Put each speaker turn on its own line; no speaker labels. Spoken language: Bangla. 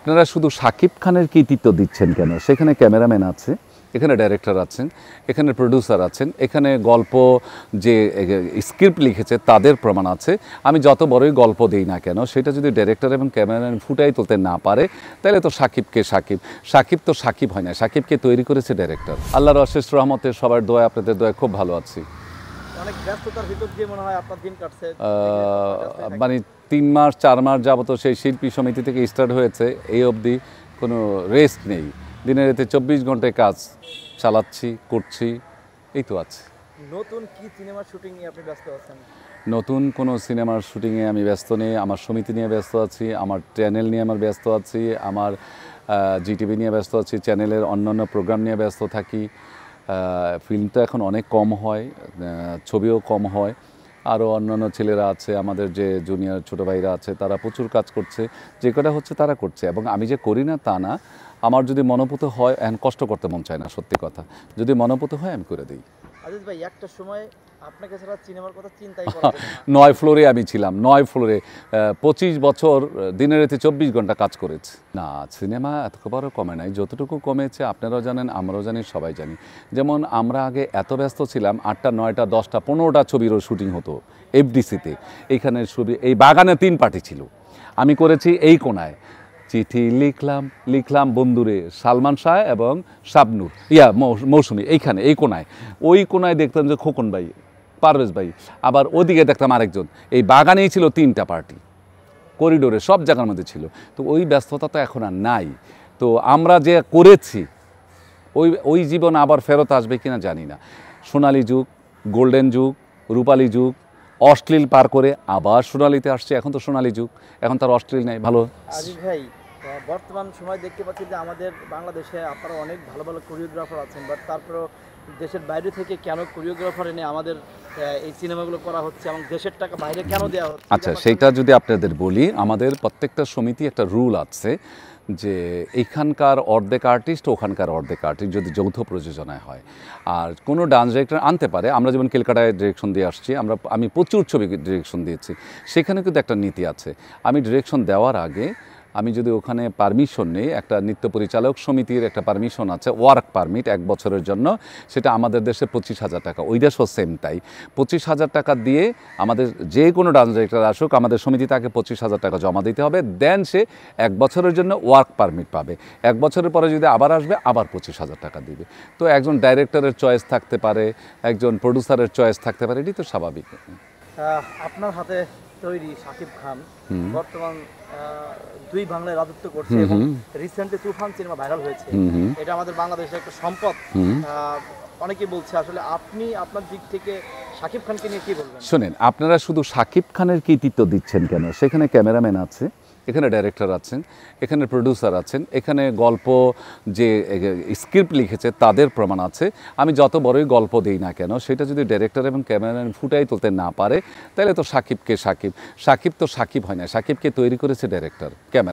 আপনারা শুধু শাকিব খানের কৃতিত্ব দিচ্ছেন কেন? সেখানে ক্যামেরাম্যান আছে, এখানে ডাইরেক্টর আছেন, এখানে প্রডিউসার আছেন, এখানে গল্প যে স্ক্রিপ্ট লিখেছে তাদের প্রমাণ আছে। আমি যত বড়ই গল্প দিই না কেন, সেটা যদি ডাইরেক্টর এবং ক্যামেরাম্যান ফুটাই তুলতে না পারে, তাহলে তো সাকিব তো সাকিব হয় না, সাকিবকে তৈরি করেছে ডাইরেক্টর। আল্লাহর অশেষ রহমতে সবার দোয়া, আপনাদের দোয়া খুব ভালো আছি।
অনেক ব্যস্ততার ভিতর দিয়ে মনে হয় আপনার দিন কাটছে।
মানে 3 মাস 4 মাস যাবত সেই শিল্পী সমিতি থেকে স্টার্ট হয়েছে, এই অবধি কোনো রেস্ট নেই। দিনে রাতে 24 ঘন্টায় কাজ চালাচ্ছি, করছি, এই তো আছে।
নতুন কি সিনেমার শুটিং নিয়ে আপনি ব্যস্ত আছেন?
নতুন কোনো সিনেমার শুটিংয়ে আমি ব্যস্ত নেই, আমার সমিতি নিয়ে ব্যস্ত আছি, আমার চ্যানেল নিয়ে আমার ব্যস্ত আছি, আমার জিটিভি নিয়ে ব্যস্ত আছি, চ্যানেলের অন্যান্য প্রোগ্রাম নিয়ে ব্যস্ত থাকি। ফিল্ম তো এখন অনেক কম হয়, ছবিও কম হয়। আরও অন্যান্য ছেলেরা আছে, আমাদের যে জুনিয়র ছোটো ভাইরা আছে, তারা প্রচুর কাজ করছে। যে কটা হচ্ছে তারা করছে, এবং আমি যে করি না তা না। আমার যদি মনোপুত হয়, এখন কষ্ট করতে মন চায় না, সত্যি কথা। যদি মনোপুত হয় আমি করে দিই।
আজিজ ভাই, একটা সময় আপনাকে ছাড়া সিনেমার কথা চিন্তাই করা যেত না।
9 ফ্লোরে আমি ছিলাম, 9 ফ্লোরে 25 বছর দিনে রাতে 24 ঘন্টা কাজ করেছি। না, সিনেমা এতবারও কমে নাই, যতটুকু কমেছে আপনারাও জানেন, আমরাও জানি, সবাই জানি। যেমন আমরা আগে এত ব্যস্ত ছিলাম, 8টা 9টা 10টা 15টা ছবিরও শুটিং হতো এফডিসিতে। এইখানে ছবি, এই বাগানে 3 পার্টি ছিল, আমি করেছি এই কোনায়। চিঠি লিখলাম বন্ধুরে, সালমান শাহ এবং শাবনূর, মৌসুমী, এইখানে এই কোনায়। ওই কোনায় দেখতাম যে খোকন ভাই, পারভেজ ভাই, আবার ওদিকে দেখতাম আরেকজন। এই বাগানেই ছিল 3টা পার্টি, করিডোরে সব জায়গার মধ্যে ছিল। তো ওই ব্যস্ততা তো এখন আর নাই। তো আমরা যে করেছি, ওই জীবন আবার ফেরত আসবে কিনা জানি না। সোনালী যুগ, গোল্ডেন যুগ, রূপালী যুগ, অশ্লীল পার করে আবার সোনালিতে আসছে। এখন তো সোনালী যুগ, এখন তার অশ্লীল নাই। ভালো
আজিজ ভাই, বর্তমান সময় দেখতে পাচ্ছি যে আমাদের বাংলাদেশে আপনারা অনেক ভালো ভালো কোরিওগ্রাফার আছেন, বাট তারপরেও দেশের বাইরে থেকে কেন কোরিওগ্রাফার এনে আমাদের এই সিনেমাগুলো করা হচ্ছে এবং দেশের টাকা বাইরে কেন দেওয়া হচ্ছে?
আচ্ছা, সেইটা যদি আপনাদের বলি, আমাদের প্রত্যেকটা সমিতি একটা রুল আছে যে এইখানকার অর্ধেক আর্টিস্ট, ওখানকার অর্ধেক আর্টিস্ট যদি যৌথ প্রযোজনায় হয়। আর কোনো ডান্স ডিরেক্টর আনতে পারে। আমরা যেমন ক্যালকাটায় ডিরেকশন দিয়ে আসছি, আমি প্রচুর ছবি ডিরেকশন দিয়েছি, সেখানে কিন্তু একটা নীতি আছে। আমি ডিরেকশন দেওয়ার আগে আমি যদি ওখানে পারমিশন নেই, একটা নৃত্য পরিচালক সমিতির একটা পারমিশন আছে, ওয়ার্ক পারমিট 1 বছরের জন্য, সেটা আমাদের দেশে 25,000 টাকা, ওই দেশও সেম তাই। 25,000 টাকা দিয়ে আমাদের যে কোনো ডান্স ডিরেক্টর আসুক, আমাদের সমিতি তাকে 25,000 টাকা জমা দিতে হবে, দেন সে 1 বছরের জন্য ওয়ার্ক পারমিট পাবে। 1 বছরের পরে যদি আবার আসবে, আবার 25,000 টাকা দিবে। তো একজন ডাইরেক্টরের চয়েস থাকতে পারে, একজন প্রডিউসারের চয়েস থাকতে পারে, এটি তো স্বাভাবিক।
আপনার হাতে তৈরি শাকিব খান বর্তমান 2 বাংলায় রাজত্ব করছে এবং রিসেন্টলি তুফান সিনেমা ভাইরাল হয়েছে। এটা আমাদের বাংলাদেশের একটা সম্পদ। অনেকে বলছে, আসলে আপনি আপনার দিক থেকে শাকিব খানকে নিয়ে কি বলবেন?
শোনেন, আপনারা শুধু শাকিব খানের কৃতিত্ব দিচ্ছেন কেন? সেখানে ক্যামেরাম্যান আছে, এখানে ডাইরেক্টর আছেন, এখানে প্রডিউসার আছেন, এখানে গল্প যে স্ক্রিপ্ট লিখেছে তাদের প্রমাণ আছে। আমি যত বড়ই গল্প দিই না কেন, সেটা যদি ডাইরেক্টর এবং ক্যামেরাম্যান ফুটাই তুলতে না পারে, তাহলে তো সাকিব তো সাকিব হয় না, সাকিবকে তৈরি করেছে ডাইরেক্টর, ক্যামেরা।